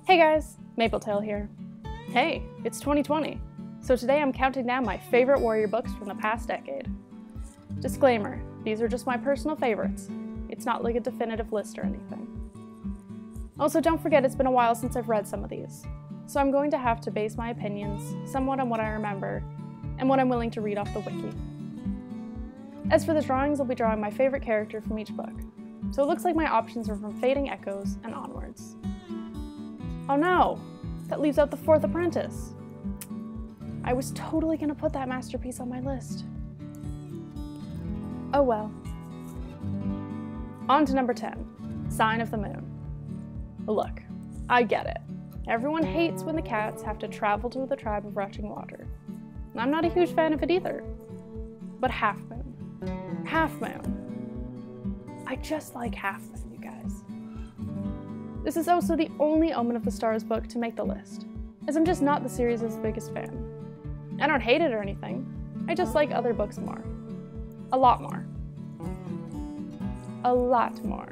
Hey guys, Mapletail here. Hey, it's 2020, so today I'm counting down my favorite warrior books from the past decade. Disclaimer, these are just my personal favorites. It's not like a definitive list or anything. Also, don't forget it's been a while since I've read some of these, so I'm going to have to base my opinions somewhat on what I remember and what I'm willing to read off the wiki. As for the drawings, I'll be drawing my favorite character from each book, so it looks like my options are from Fading Echoes and onwards. Oh no! That leaves out the Fourth Apprentice! I was totally gonna put that masterpiece on my list. Oh well. On to number 10, Sign of the Moon. Look, I get it. Everyone hates when the cats have to travel to the tribe of rushing water. And I'm not a huge fan of it either. But Half Moon. Half Moon. I just like Half Moon, you guys. This is also the only Omen of the Stars book to make the list, as I'm just not the series' biggest fan. I don't hate it or anything, I just like other books more. A lot more. A lot more.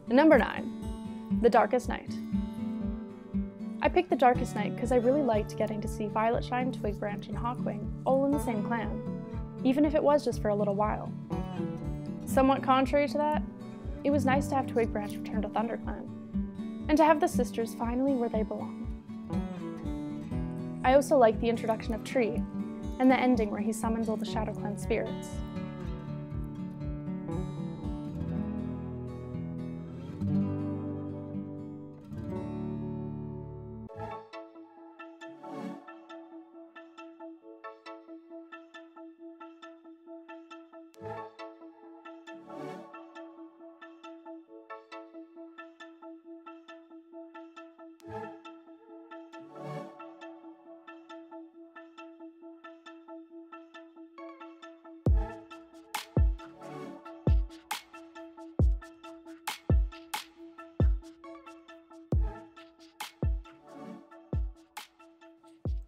Number 9, The Darkest Night. I picked The Darkest Night because I really liked getting to see Violetshine, Twigbranch, and Hawkwing all in the same clan, even if it was just for a little while. Somewhat contrary to that, it was nice to have Twigbranch return to ThunderClan, and to have the sisters finally where they belong. I also liked the introduction of Tree, and the ending where he summons all the ShadowClan spirits.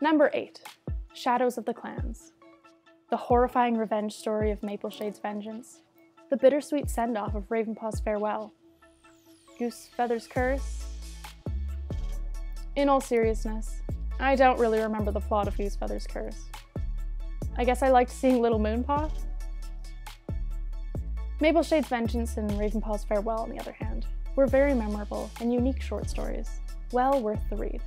Number 8, Shadows of the Clans. The horrifying revenge story of Mapleshade's vengeance. The bittersweet send-off of Ravenpaw's farewell. Goosefeather's curse. In all seriousness, I don't really remember the plot of Goosefeather's curse. I guess I liked seeing Little Moonpaw. Mapleshade's vengeance and Ravenpaw's farewell, on the other hand, were very memorable and unique short stories, well worth the read.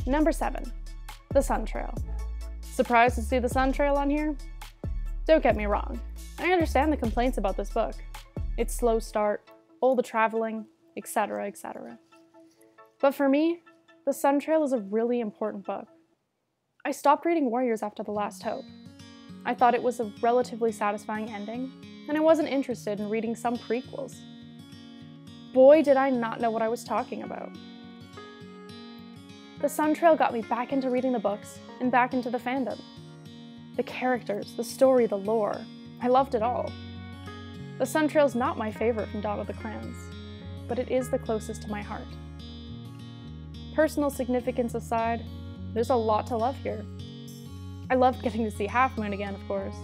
Number 7, The Sun Trail. Surprised to see the Sun Trail on here? Don't get me wrong, I understand the complaints about this book. Its slow start, all the traveling, etc., etc. But for me, The Sun Trail is a really important book. I stopped reading Warriors after The Last Hope. I thought it was a relatively satisfying ending, and I wasn't interested in reading some prequels. Boy, did I not know what I was talking about. The Sun Trail got me back into reading the books and back into the fandom. The characters, the story, the lore, I loved it all. The Sun Trail's not my favorite from Dawn of the Clans, but it is the closest to my heart. Personal significance aside, there's a lot to love here. I loved getting to see Half Moon again, of course,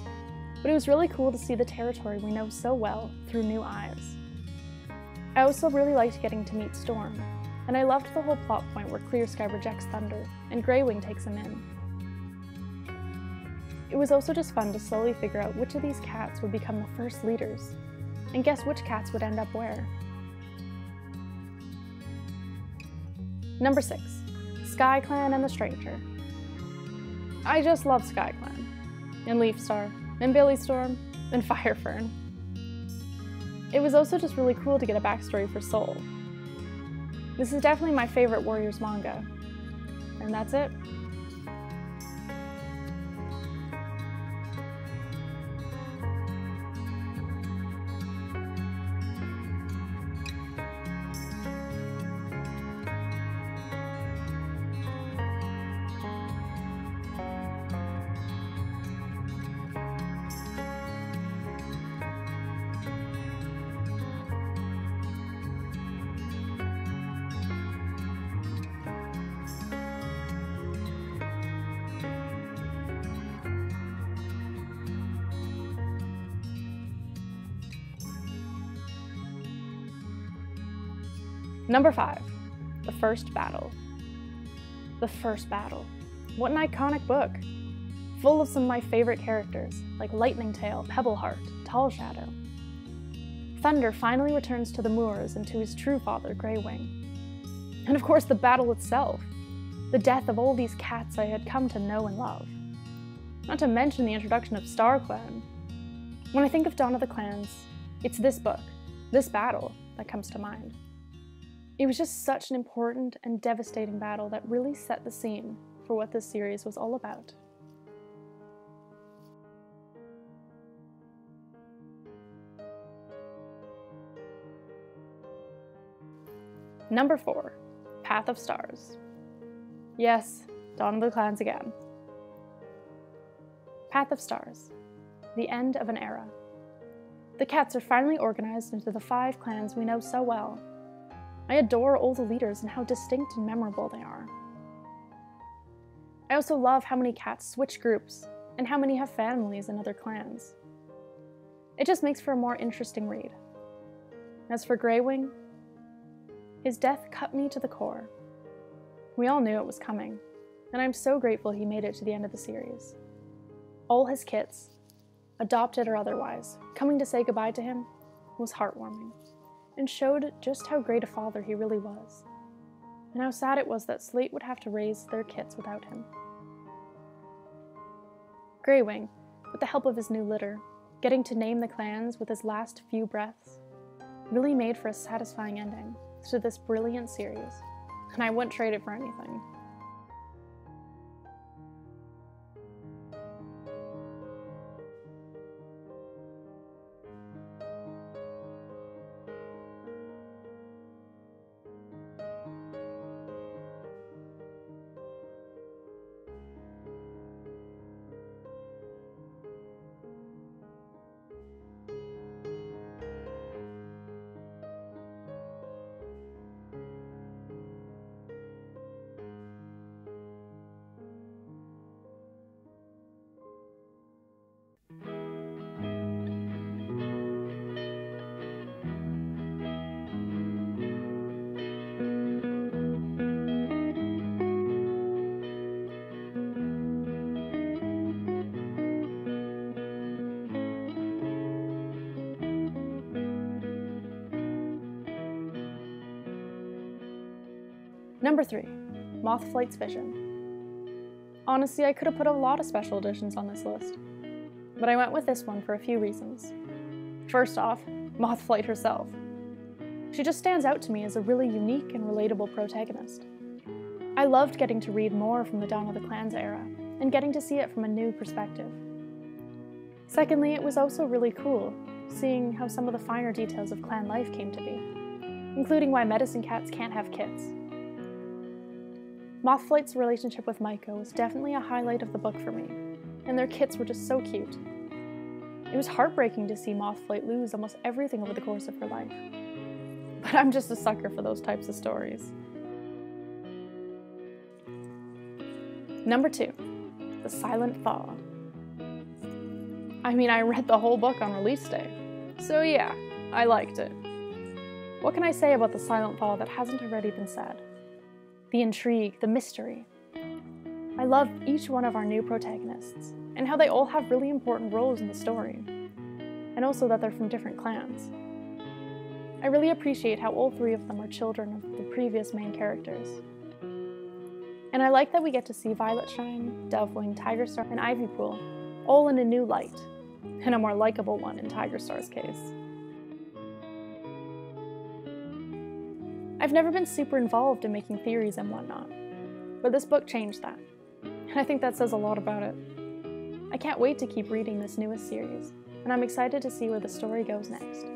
but it was really cool to see the territory we know so well through new eyes. I also really liked getting to meet Storm, and I loved the whole plot point where Clear Sky rejects Thunder, and Greywing takes him in. It was also just fun to slowly figure out which of these cats would become the first leaders, and guess which cats would end up where. Number 6. Sky Clan and the Stranger. I just love Sky Clan, and Leafstar, and Billy Storm, and Firefern. It was also just really cool to get a backstory for Soul. This is definitely my favorite Warriors manga, and that's it. Number 5. The First Battle. The First Battle. What an iconic book! Full of some of my favorite characters, like Lightning Tail, Pebbleheart, Tall Shadow. Thunder finally returns to the moors and to his true father, Greywing. And of course the battle itself, the death of all these cats I had come to know and love. Not to mention the introduction of StarClan. When I think of Dawn of the Clans, it's this book, this battle, that comes to mind. It was just such an important and devastating battle that really set the scene for what this series was all about. Number 4. Path of Stars. Yes, Dawn of the Clans again. Path of Stars. The end of an era. The cats are finally organized into the 5 clans we know so well. I adore all the leaders and how distinct and memorable they are. I also love how many cats switch groups, and how many have families in other clans. It just makes for a more interesting read. As for Greywing, his death cut me to the core. We all knew it was coming, and I'm so grateful he made it to the end of the series. All his kits, adopted or otherwise, coming to say goodbye to him was heartwarming, and showed just how great a father he really was, and how sad it was that Slate would have to raise their kits without him. Greywing, with the help of his new litter, getting to name the clans with his last few breaths, really made for a satisfying ending to this brilliant series, and I wouldn't trade it for anything. Number 3. Moth Flight's Vision. Honestly, I could have put a lot of special editions on this list, but I went with this one for a few reasons. First off, Moth herself. She just stands out to me as a really unique and relatable protagonist. I loved getting to read more from the Dawn of the Clans era, and getting to see it from a new perspective. Secondly, it was also really cool, seeing how some of the finer details of clan life came to be, including why medicine cats can't have kits. Moth's relationship with Maiko was definitely a highlight of the book for me, and their kits were just so cute. It was heartbreaking to see Moth lose almost everything over the course of her life, but I'm just a sucker for those types of stories. Number 2, The Silent Thaw. I mean, I read the whole book on release day, so yeah, I liked it. What can I say about The Silent Thaw that hasn't already been said? The intrigue, the mystery. I love each one of our new protagonists, and how they all have really important roles in the story, and also that they're from different clans. I really appreciate how all 3 of them are children of the previous main characters. And I like that we get to see Violetshine, Dovewing, Tigerstar, and Ivypool all in a new light, and a more likable one in Tigerstar's case. I've never been super involved in making theories and whatnot, but this book changed that, and I think that says a lot about it. I can't wait to keep reading this newest series, and I'm excited to see where the story goes next.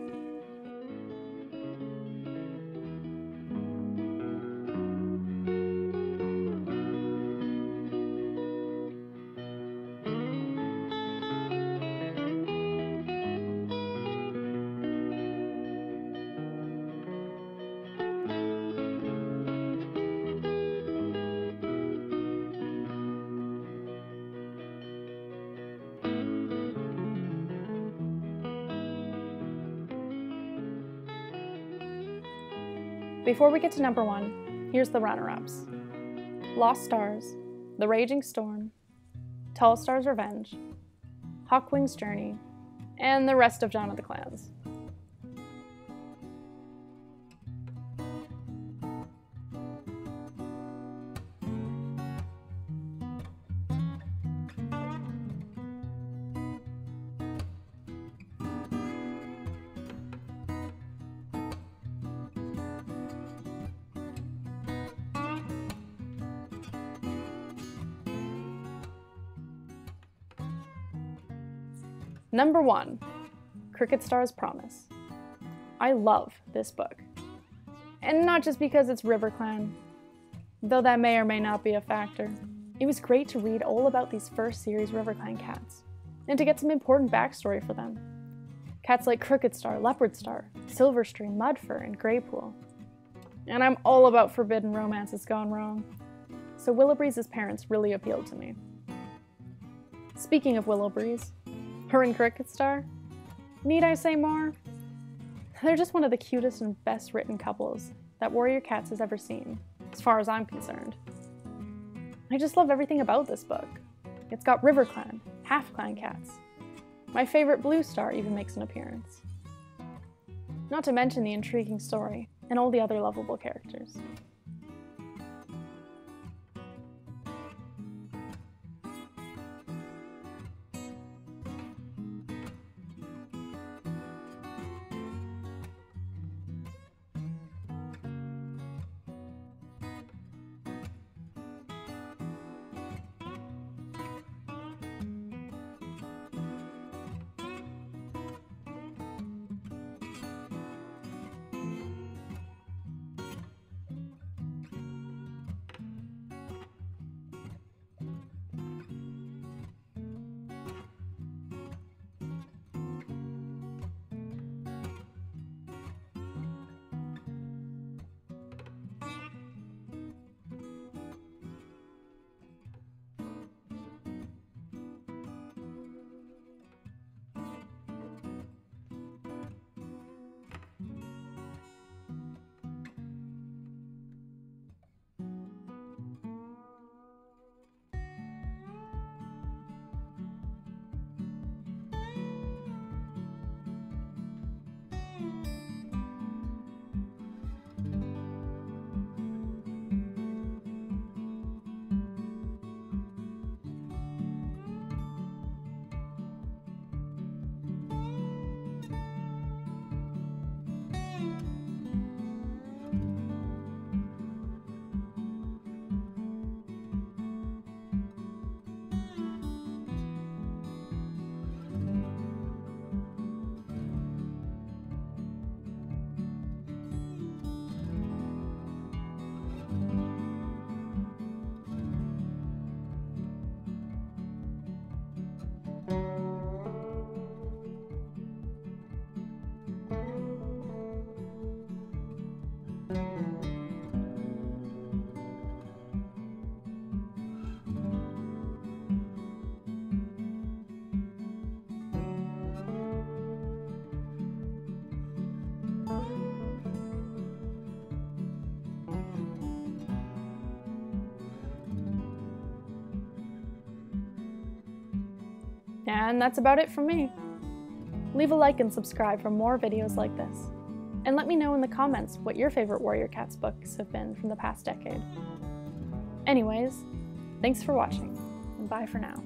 Before we get to number 1, here's the runner-ups. Lost Stars, The Raging Storm, Tall Star's Revenge, Hawkwing's Journey, and the rest of Dawn of the Clans. Number 1, Cricket Star's Promise. I love this book. And not just because it's Riverclan, though that may or may not be a factor. It was great to read all about these first series Riverclan cats, and to get some important backstory for them. Cats like Crooked Star, Leopard Star, Silverstream, Mudfur, and Greypool. And I'm all about forbidden romances gone wrong, so Willowbreeze's parents really appealed to me. Speaking of Willowbreeze, her and Cricket Star, need I say more? They're just one of the cutest and best written couples that Warrior Cats has ever seen, as far as I'm concerned. I just love everything about this book. It's got Riverclan, half-clan cats. My favorite Blue Star even makes an appearance. Not to mention the intriguing story and all the other lovable characters. And that's about it from me. Leave a like and subscribe for more videos like this. And let me know in the comments what your favorite Warrior Cats books have been from the past decade. Anyways, thanks for watching, and bye for now.